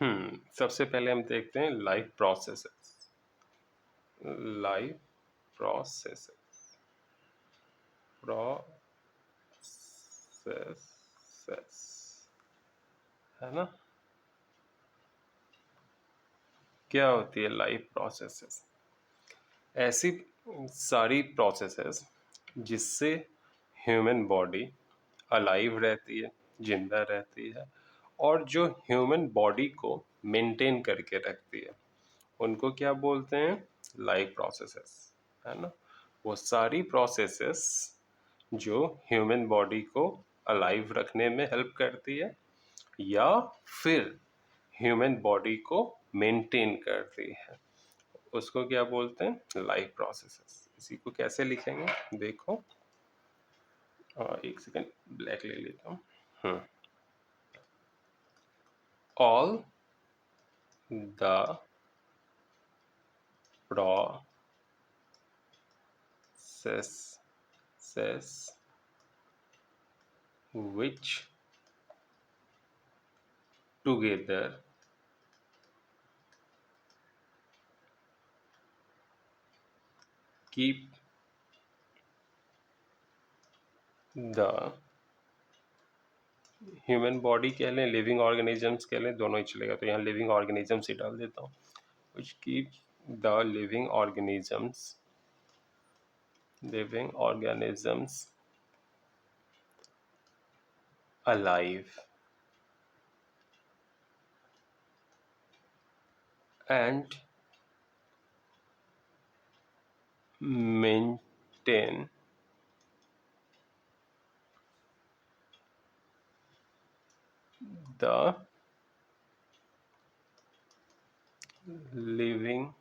सबसे पहले हम देखते हैं life processes. Life processes processes है ना। क्या होती है लाइफ प्रोसेसेस? ऐसी सारी प्रोसेसेस जिससे ह्यूमन बॉडी अलाइव रहती है, जिंदा रहती है, और जो ह्यूमन बॉडी को मेंटेन करके रखती है, उनको क्या बोलते हैं? लाइफ प्रोसेसेस, है ना। वो सारी प्रोसेसेस जो ह्यूमन बॉडी को अलाइव रखने में हेल्प करती है या फिर ह्यूमन बॉडी को मेंटेन करती है, उसको क्या बोलते हैं? Life processes. इसी को कैसे लिखेंगे देखो। एक सेकेंड, ब्लैक ले लेता हूँ। All the processes which together keep the human body कह लें, लिविंग ऑर्गेनिजम्स कह लें, दोनों ही चलेगा, तो यहाँ लिविंग ऑर्गेनिजम्स ही डाल देता हूँ। which keep the living organisms alive and maintain the living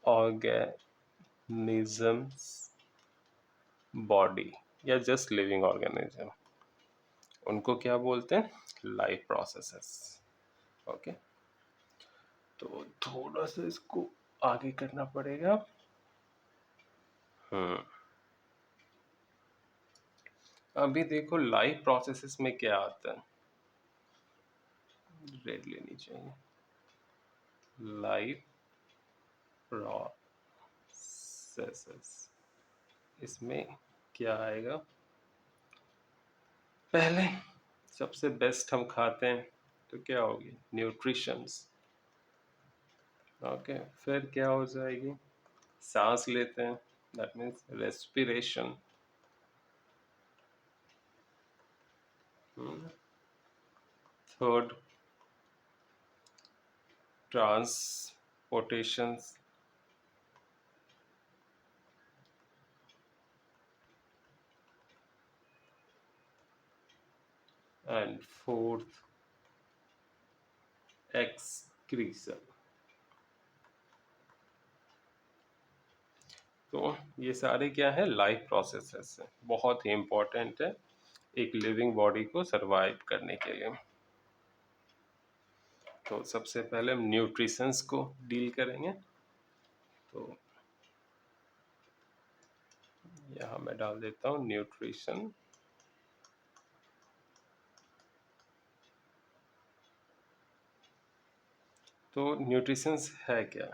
organisms body या जस्ट लिविंग ऑर्गेनिज्म, उनको क्या बोलते हैं? Life processes. ओके, तो थोड़ा सा इसको आगे करना पड़ेगा। अभी देखो लाइफ प्रोसेसेस में क्या आता है। रेड लेनी चाहिए। लाइफ प्रोसेसेस, इसमें क्या आएगा? पहले सबसे बेस्ट हम खाते हैं तो क्या होगी? न्यूट्रिशंस। ओके, फिर क्या हो जाएगी? सांस लेते हैं, that means respiration. Third, transportations. And fourth, excretion. तो ये सारे क्या है? लाइफ प्रोसेसेस है, बहुत ही इंपॉर्टेंट है एक लिविंग बॉडी को सरवाइव करने के लिए। तो सबसे पहले हम न्यूट्रिशंस को डील करेंगे। तो यहाँ मैं डाल देता हूँ न्यूट्रिशन। तो न्यूट्रिशंस है क्या?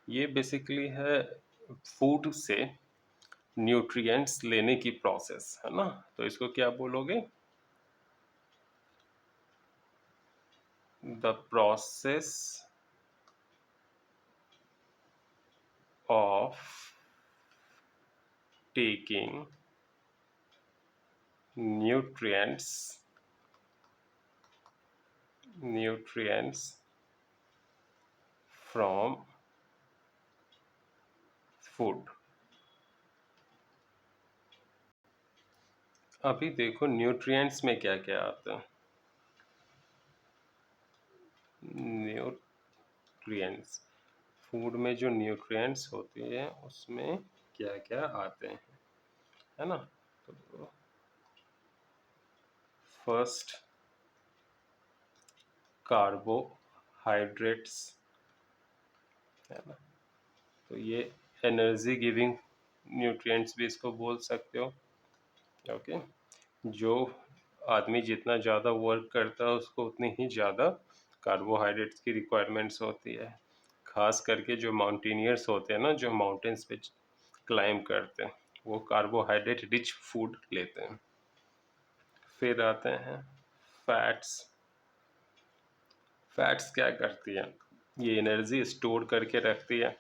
ये बेसिकली है फूड से न्यूट्रिएंट्स लेने की प्रोसेस, है ना। तो इसको क्या बोलोगे? The process of taking nutrients from food। अभी देखो न्यूट्रिएंट्स में क्या क्या आता है। न्यूट्रिएंट्स, फूड में जो न्यूट्रिएंट्स होते हैं उसमें क्या क्या आते हैं, है ना। तो फर्स्ट, कार्बोहाइड्रेट्स, है ना। तो ये एनर्जी गिविंग न्यूट्रिएंट्स भी इसको बोल सकते हो। ओके, जो आदमी जितना ज़्यादा वर्क करता है उसको उतनी ही ज़्यादा कार्बोहाइड्रेट्स की रिक्वायरमेंट्स होती है। खास करके जो माउंटेनियर्स होते हैं ना, जो माउंटेन्स पे क्लाइंब करते हैं, वो कार्बोहाइड्रेट रिच फूड लेते हैं। फिर आते हैं फैट्स। फैट्स क्या करती है? ये एनर्जी स्टोर करके रखती है,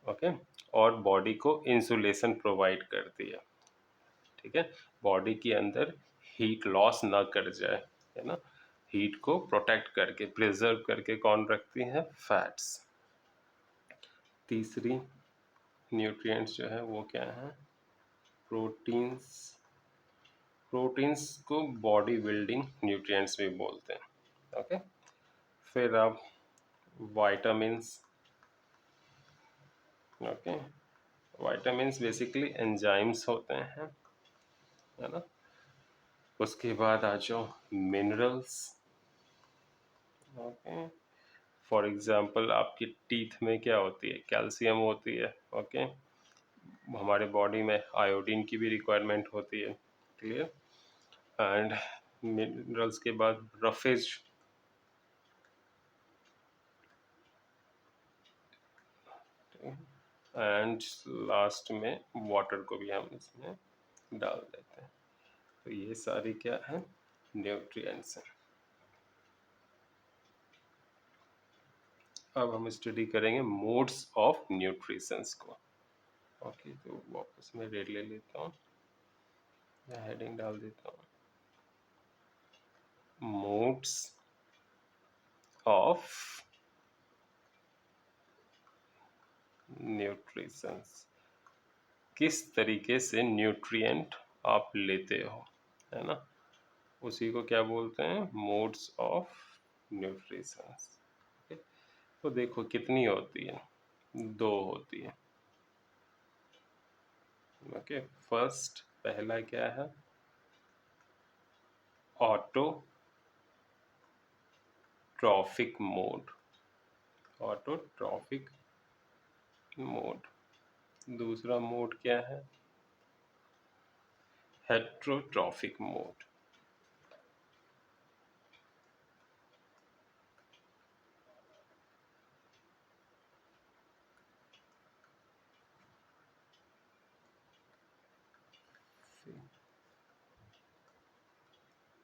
ओके, और बॉडी को इंसुलेशन प्रोवाइड करती है, ठीक है, बॉडी के अंदर हीट लॉस ना कर जाए, है ना, हीट को प्रोटेक्ट करके प्रिजर्व करके कौन रखती है? फैट्स। तीसरी न्यूट्रिएंट्स जो है वो क्या है? प्रोटीन्स। प्रोटीन्स को बॉडी बिल्डिंग न्यूट्रिएंट्स भी बोलते हैं, ओके। फिर अब vitamins, okay, vitamins basically enzymes होते हैं, है ना। उसके बाद आ जाओ मिनरल्स, ओके। फॉर एग्जांपल आपकी टीथ में क्या होती है? कैल्शियम होती है, ओके। हमारे बॉडी में आयोडीन की भी रिक्वायरमेंट होती है, क्लियर। एंड मिनरल्स के बाद रफेज, एंड लास्ट में वाटर को भी हम इसमें डाल देते हैं। तो ये सारी क्या है? न्यूट्रिएंट्स हैं। अब हम स्टडी करेंगे मोड्स ऑफ न्यूट्रिशंस को, ओके। तो वापस मैं रेड ले लेता हूँ, हेडिंग डाल देता हूँ, मोड्स ऑफ न्यूट्रिशंस। किस तरीके से न्यूट्रिएंट आप लेते हो, है ना, उसी को क्या बोलते हैं? Modes of nutritions. तो देखो कितनी होती है? दो होती है, ओके। फर्स्ट, पहला क्या है? Autotrophic mode, autotrophic mode. दूसरा मोड क्या है? Heterotrophic mode.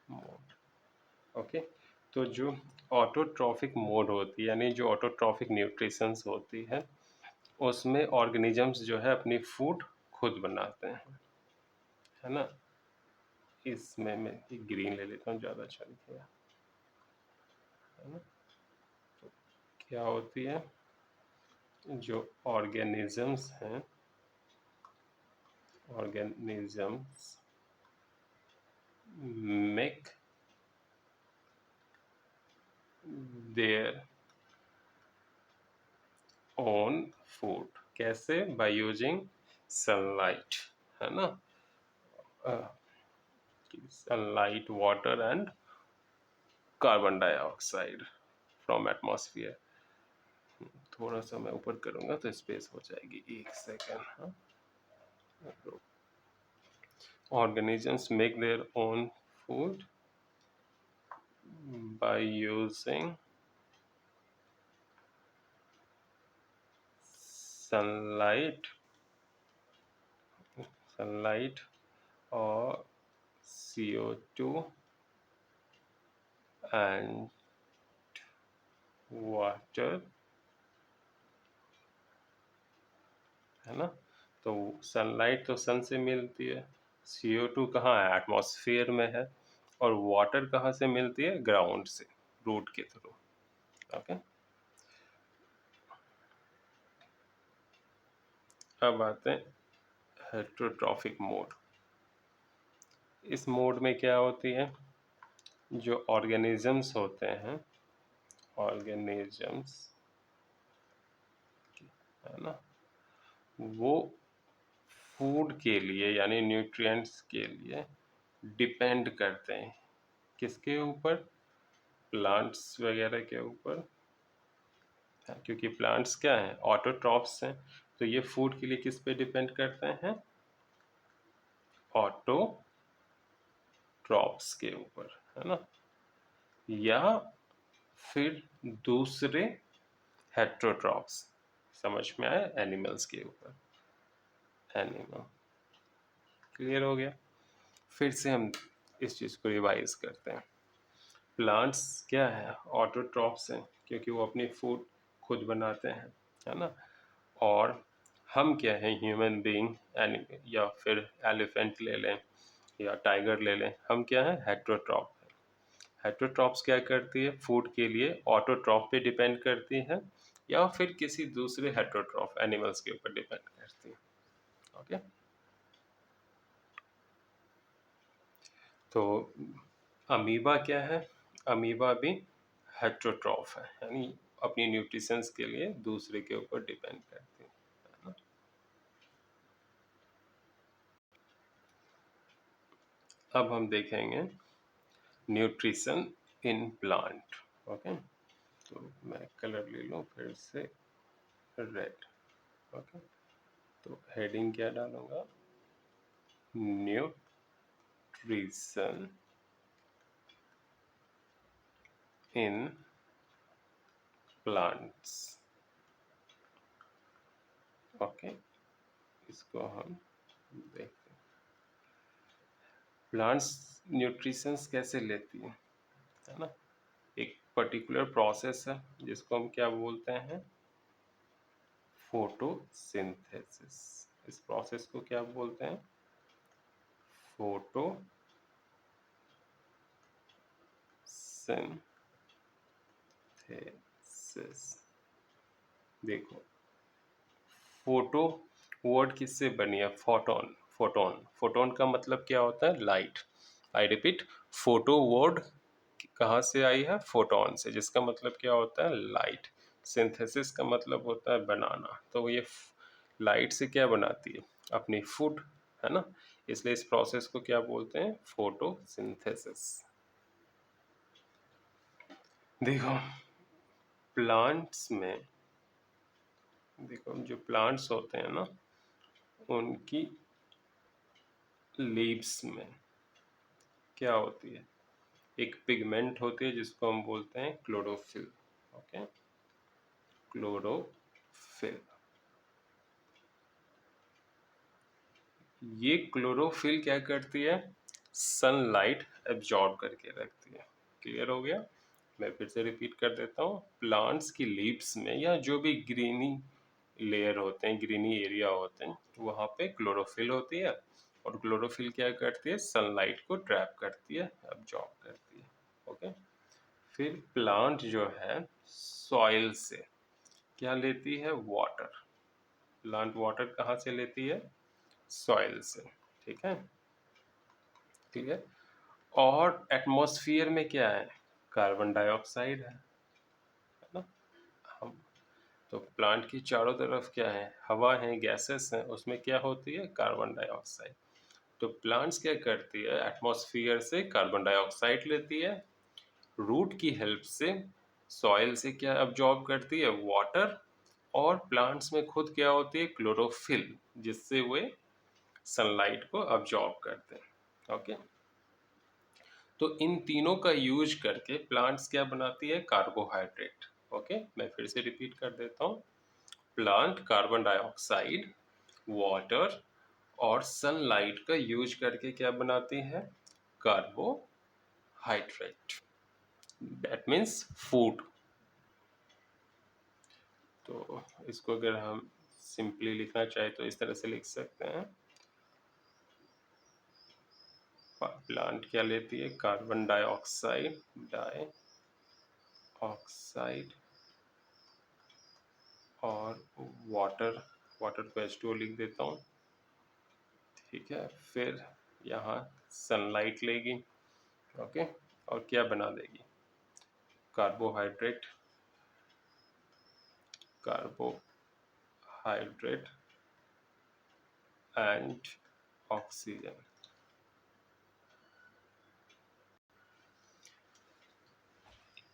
Mode, okay. तो जो ऑटोट्रॉफिक मोड होती है, यानी जो ऑटोट्रॉफिक न्यूट्रिशंस होती है, उसमें ऑर्गेनिजम्स जो है अपनी फूड खुद बनाते हैं, है ना। इसमें मैं एक ग्रीन ले लेता हूँ, ज़्यादा अच्छा दिखेगा, है ना। तो क्या होती है? जो ऑर्गेनिजम्स हैं, organisms make their own food. कैसे? बाय यूजिंग सनलाइट, है ना, sunlight, water and carbon dioxide from atmosphere. थोड़ा सा मैं ऊपर करूँगा तो स्पेस हो जाएगी, एक सेकेंड, हाँ। Organisms make their own food by using sunlight, sunlight or CO2 and water, है ना। तो सनलाइट तो सन से मिलती है, CO2 कहाँ है? एटमॉस्फेयर में है, और वाटर कहाँ से मिलती है? ग्राउंड से, रूट के थ्रू, ओके। अब आते हैं हेट्रोट्रॉफिक मोड। इस मोड में क्या होती है? जो ऑर्गेनिजम्स होते हैं, ऑर्गेनिजम्स, है ना, वो फूड के लिए यानी न्यूट्रिएंट्स के लिए डिपेंड करते हैं किसके ऊपर? प्लांट्स वगैरह के ऊपर, क्योंकि प्लांट्स क्या हैं? ऑटोट्रॉफ्स हैं। तो ये फूड के लिए किस पे डिपेंड करते हैं? ऑटोट्रॉफ ट्रॉप्स के ऊपर, है ना, या फिर दूसरे हेट्रोट्रॉप्स, समझ में आया, एनिमल्स के ऊपर, एनिमल। क्लियर हो गया। फिर से हम इस चीज़ को रिवाइज करते हैं। प्लांट्स क्या है, ऑटोट्रॉप्स हैं, क्योंकि वो अपनी फूड खुद बनाते हैं, है ना। और हम क्या हैं, ह्यूमन बीइंग, या फिर एलिफेंट ले लें या टाइगर ले लें, हम क्या हैं, हेट्रोट्रॉप। हेट्रोट्रॉप्स क्या करती है, फूड के लिए ऑटोट्रॉप पे डिपेंड करती है या फिर किसी दूसरे हेट्रोट्रॉप एनिमल्स के ऊपर डिपेंड करती है। ओके, तो अमीबा क्या है, अमीबा भी हेट्रोट्रॉफ है, यानी अपनी न्यूट्रिशंस के लिए दूसरे के ऊपर डिपेंड करती है ना। अब हम देखेंगे न्यूट्रिशन इन प्लांट। ओके, तो मैं कलर ले लूँ फिर से, रेड। ओके, तो हेडिंग क्या डालूंगा, न्यूट्रिशन इन प्लांट्स। ओके, इसको हम देखते हैं, प्लांट्स न्यूट्रिशंस कैसे लेती है ना। एक पर्टिकुलर प्रोसेस है जिसको हम क्या बोलते हैं, फोटोसिंथेसिस। इस प्रोसेस को क्या बोलते हैं, फोटोसिंथेसिस। देखो, फोटो वर्ड किससे बनी है, फोटोन। फोटोन, फोटोन का मतलब क्या होता है, light. I repeat, photo word कहाँ से आई है, फोटोन से, जिसका मतलब क्या होता है, लाइट। सिंथेसिस का मतलब होता है बनाना, तो ये लाइट से क्या बनाती है, अपनी फूड, है ना। इसलिए इस प्रोसेस को क्या बोलते हैं, फोटोसिंथेसिस। देखो, प्लांट्स में, देखो जो प्लांट्स होते हैं ना, उनकी लीव्स में क्या होती है, एक पिगमेंट होती है जिसको हम बोलते हैं क्लोरोफिल। Okay, chlorophyll. ये क्लोरोफिल क्या करती है, सनलाइट एब्जॉर्ब करके रखती है। क्लियर हो गया। मैं फिर से रिपीट कर देता हूँ, प्लांट्स की लीव्स में या जो भी ग्रीनी लेयर होते हैं, ग्रीनी एरिया होते हैं, वहाँ पे क्लोरोफिल होती है, और क्लोरोफिल क्या करती है, सनलाइट को ट्रैप करती है, एब्जॉर्ब करती है। ओके, फिर प्लांट जो है सॉइल से क्या लेती है, वाटर। प्लांट वाटर कहाँ से लेती है, सॉइल से। ठीक है, ठीक है। और एटमॉस्फेयर में क्या है, कार्बन डाइऑक्साइड है ना। हम, तो प्लांट की चारों तरफ क्या है, हवा है, गैसेस हैं, उसमें क्या होती है, कार्बन डाइऑक्साइड। तो प्लांट्स क्या करती है, एटमॉस्फेयर से कार्बन डाइऑक्साइड लेती है, रूट की हेल्प से सॉइल से क्या अब्जॉर्ब करती है, वाटर, और प्लांट्स में खुद क्या होती है, क्लोरोफिल, जिससे वे सनलाइट को अब्जॉर्ब करते हैं। ओके, तो इन तीनों का यूज करके प्लांट्स क्या बनाती है, कार्बोहाइड्रेट। ओके, मैं फिर से रिपीट कर देता हूँ, प्लांट कार्बन डाइऑक्साइड, वाटर और सनलाइट का यूज करके क्या बनाती है, कार्बोहाइड्रेट, दैट मीन्स फूड। तो इसको अगर हम सिंपली लिखना चाहे तो इस तरह से लिख सकते हैं, प्लांट क्या लेती है, कार्बन डाइऑक्साइड, डाइऑक्साइड और वाटर, वाटर को H2O लिख देता हूँ। ठीक है, फिर यहाँ सनलाइट लेगी। ओके, और क्या बना देगी, कार्बोहाइड्रेट, कार्बोहाइड्रेट एंड ऑक्सीजन।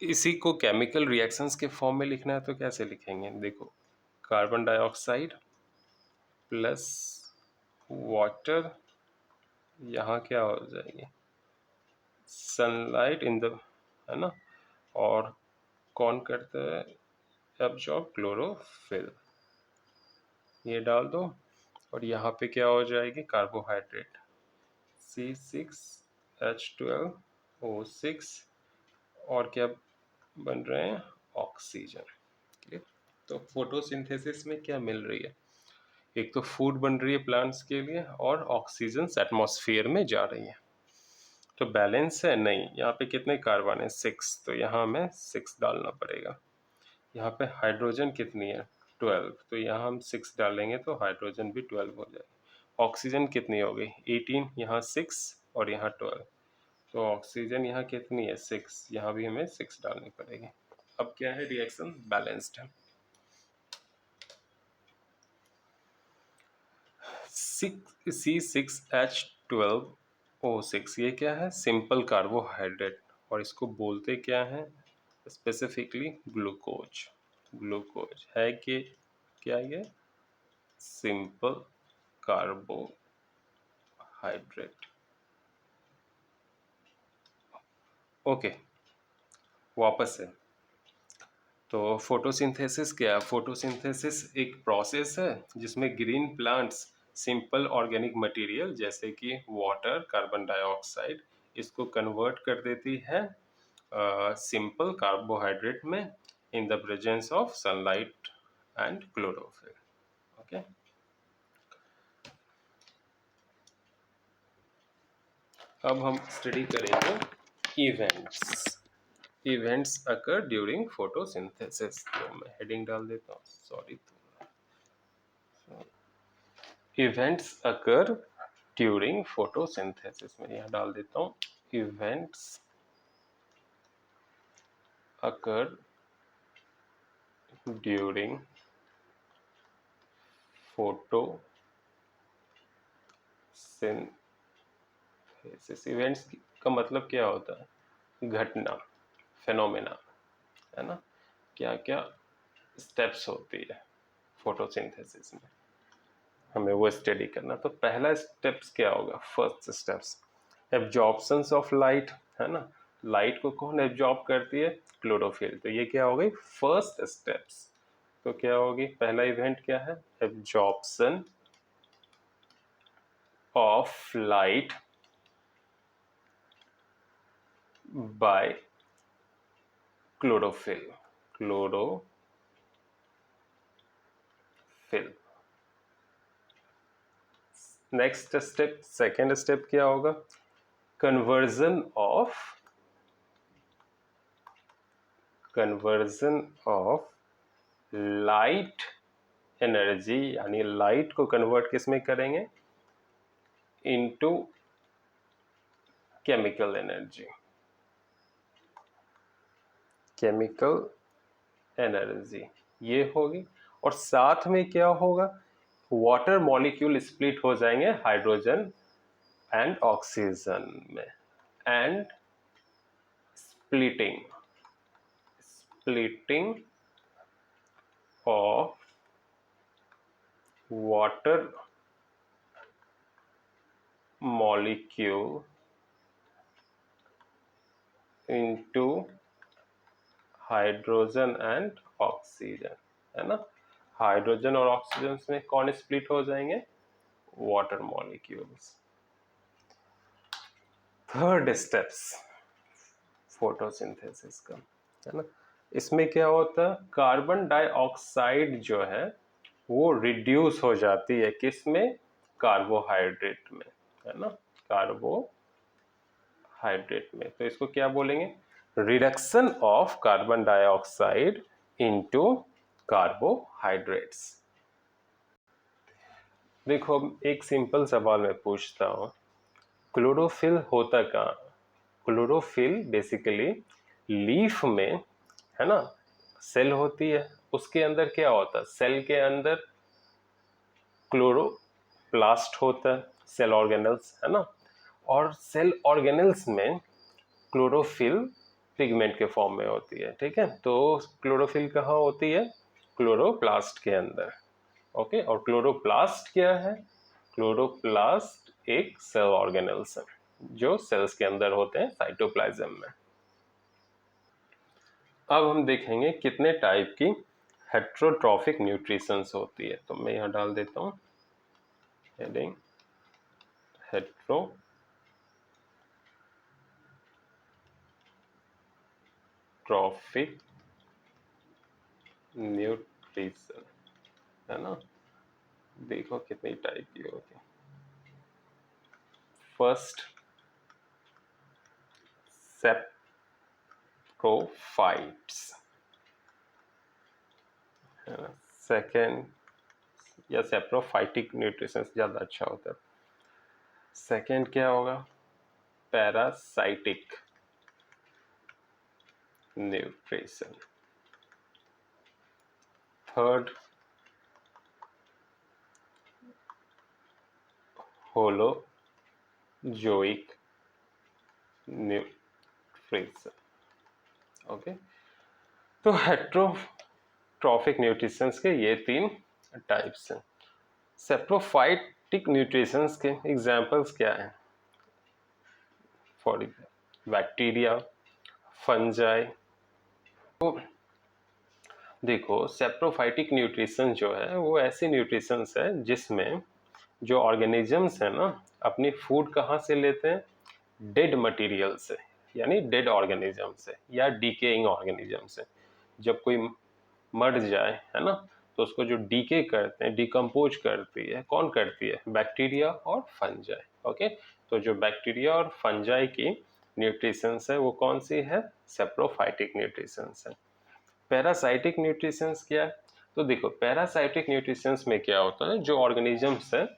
इसी को केमिकल रिएक्शंस के फॉर्म में लिखना है तो कैसे लिखेंगे, देखो, कार्बन डाइऑक्साइड प्लस वाटर, यहाँ क्या हो जाएगी, सनलाइट इन द, है ना, और कौन करता है एब्जॉर्ब, क्लोरोफिल। ये डाल दो और यहाँ पे क्या हो जाएगी, कार्बोहाइड्रेट C6H12O6 और क्या बन रहे हैं, ऑक्सीजन। ठीक है, तो फोटोसिंथेसिस में क्या मिल रही है, एक तो फूड बन रही है प्लांट्स के लिए और ऑक्सीजन एटमॉस्फेयर में जा रही है। तो बैलेंस है नहीं, यहाँ पे कितने कार्बन है 6, तो यहाँ हमें 6 डालना पड़ेगा। यहाँ पे हाइड्रोजन कितनी है 12, तो यहाँ हम 6 डालेंगे तो हाइड्रोजन भी 12 हो जाएगी। ऑक्सीजन कितनी हो गई 18, यहाँ 6 और यहाँ 12, तो ऑक्सीजन यहाँ कितनी है 6, यहाँ भी हमें 6 डालनी पड़ेगी। अब क्या है, रिएक्शन बैलेंस्ड है। C6H12O6 ये क्या है, सिंपल कार्बोहाइड्रेट, और इसको बोलते क्या है, स्पेसिफिकली ग्लूकोज। ग्लूकोज है कि क्या, ये सिंपल कार्बोहाइड्रेट। ओके, वापस है। तो फोटोसिंथेसिस क्या है, फोटोसिंथेसिस एक प्रोसेस है जिसमें green plants simple organic material जैसे कि वाटर, कार्बन डाइऑक्साइड, इसको कन्वर्ट कर देती है सिंपल कार्बोहाइड्रेट में in the presence of sunlight and chlorophyll. Okay, अब हम स्टडी करेंगे इवेंट्स। इवेंट्स अकर ड्यूरिंग फोटोसिंथेसिस, तो मैं हेडिंग डाल देता हूँ, सॉरी। इवेंट्स अकर ड्यूरिंग फोटोसिंथेसिस, मैं यहाँ डाल देता हूँ इवेंट्स अकर ड्यूरिंग फोटोसिंथेसिस। इवेंट्स का मतलब क्या होता है, घटना, फेनोमेना, है ना। क्या क्या स्टेप्स होती है फोटोसिंथेसिस में, हमें वो स्टडी करना। तो पहला स्टेप्स क्या होगा, फर्स्ट स्टेप्स एब्जॉर्प्शंस ऑफ लाइट, है ना। लाइट को कौन एब्जॉर्ब करती है, क्लोरोफिल। तो ये क्या हो गई फर्स्ट स्टेप्स। तो क्या होगी, पहला इवेंट क्या है, absorption of light by chlorophyll. Chlorophyll. Next step, second step क्या होगा, कन्वर्जन ऑफ लाइट एनर्जी, यानी लाइट को कन्वर्ट किस में करेंगे, into chemical energy. Chemical energy ये होगी, और साथ में क्या होगा, वाटर मॉलिक्यूल स्प्लिट हो जाएंगे हाइड्रोजन एंड ऑक्सीजन में, and splitting of water molecule into hydrogen and oxygen, है ना। हाइड्रोजन और ऑक्सीजन में कौन स्प्लिट हो जाएंगे, water molecules. Third steps photosynthesis का, है ना। इसमें क्या होता है, कार्बन डाइऑक्साइड जो है वो रिड्यूस हो जाती है किस में, कार्बोहाइड्रेट में, है ना, कार्बोहाइड्रेट में। तो इसको क्या बोलेंगे, reduction of carbon dioxide into carbohydrates. देखो एक सिंपल सवाल मैं पूछता हूँ, क्लोरोफिल होता कहाँ, क्लोरोफिल बेसिकली लीफ में, है ना, सेल होती है, उसके अंदर क्या होता है, सेल के अंदर क्लोरोप्लास्ट होता है, सेल ऑर्गेनल्स, है ना। और सेल ऑर्गेनल्स में क्लोरोफिल पिगमेंट के फॉर्म में होती है, ठीक है। तो क्लोरोफिल कहाँ होती है, क्लोरोप्लास्ट के अंदर। ओके, और क्लोरोप्लास्ट क्या है, क्लोरोप्लास्ट एक सेल ऑर्गेनल्स है। जो सेल्स के अंदर होते हैं साइटोप्लाज्म में। अब हम देखेंगे कितने टाइप की हेट्रोट्रॉफिक न्यूट्रिशंस होती है। तो मैं यहाँ डाल देता हूँ हेडिंग हेट्रोट्रॉफिक न्यूट्रिशन, है ना। देखो कितनी टाइप की होती है। फर्स्ट सेप्रोफाइट्स, है ना। सेकेंड, या सेप्रोफाइटिक न्यूट्रिशन ज्यादा अच्छा होता है। सेकेंड क्या होगा, parasitic nutrition. Third holozoic nutrition. Okay, तो हेट्रोट्रॉफिक न्यूट्रिशंस के ये 3 टाइप्स हैं। सेप्रोफाइटिक न्यूट्रिशंस के एग्जांपल्स क्या हैं? For bacteria, fungi. तो देखो, सेप्रोफाइटिक न्यूट्रिशन जो है वो ऐसी न्यूट्रिशंस है जिसमें जो ऑर्गेनिजम्स है ना, अपनी फूड कहाँ से लेते हैं? डेड मटेरियल से, यानी डेड ऑर्गेनिज्म से या डीकेइंग ऑर्गेनिज्म से। जब कोई मर जाए, है ना, तो उसको जो डीके करते हैं, डिकम्पोज करती है, कौन करती है? बैक्टीरिया और फंजाई। ओके, तो जो बैक्टीरिया और फंजाई की न्यूट्रिशंस है वो कौन सी है? सेप्रोफाइटिक न्यूट्रिशंस है। पैरासाइटिक न्यूट्रिशंस क्या है? तो देखो, पैरासाइटिक न्यूट्रिशंस में क्या होता है, जो ऑर्गेनिजम्स है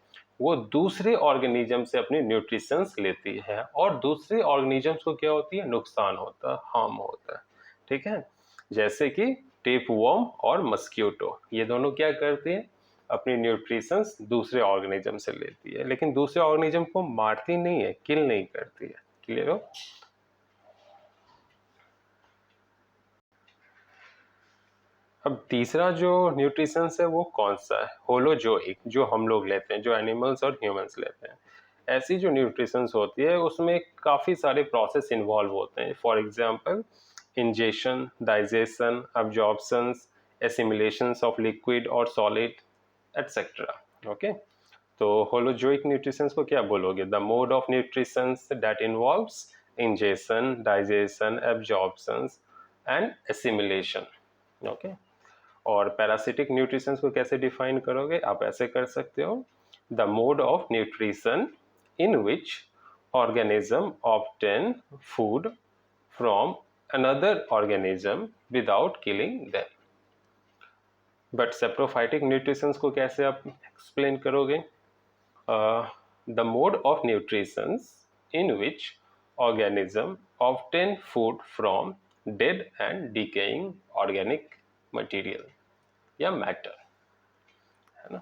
वो दूसरे ऑर्गेनिज्म से अपनी न्यूट्रिशंस लेती है और दूसरे ऑर्गेनिजम्स को क्या होती है? नुकसान होता है, हार्म होता है। ठीक है, जैसे कि टेपवर्म और मस्क्यूटो, ये दोनों क्या करती है? अपनी न्यूट्रिशंस दूसरे ऑर्गेनिज्म से लेती है, लेकिन दूसरे ऑर्गेनिज्म को मारती नहीं है, किल नहीं करती है। क्लियर हो? अब तीसरा जो न्यूट्रिशंस है वो कौन सा है? होलोजोइक, जो हम लोग लेते हैं, जो एनिमल्स और ह्यूमंस लेते हैं। ऐसी जो न्यूट्रिशंस होती है उसमें काफ़ी सारे प्रोसेस इन्वॉल्व होते हैं। For example, ingestion, digestion, absorptions, assimilations of liquid और सॉलिड, एटसेट्रा। ओके, तो होलोजोइक न्यूट्रिशंस को क्या बोलोगे? The mode of nutritions that involves ingestion, digestion, absorptions and assimilation. Okay, और पैरासिटिक न्यूट्रिशंस को कैसे डिफाइन करोगे? आप ऐसे कर सकते हो, the mode of nutrition in which organism obtain food from another organism without killing them. But saprophytic nutritions को कैसे आप एक्सप्लेन करोगे? The mode of nutritions in which organism obtain food from dead and decaying organic material या matter, है ना।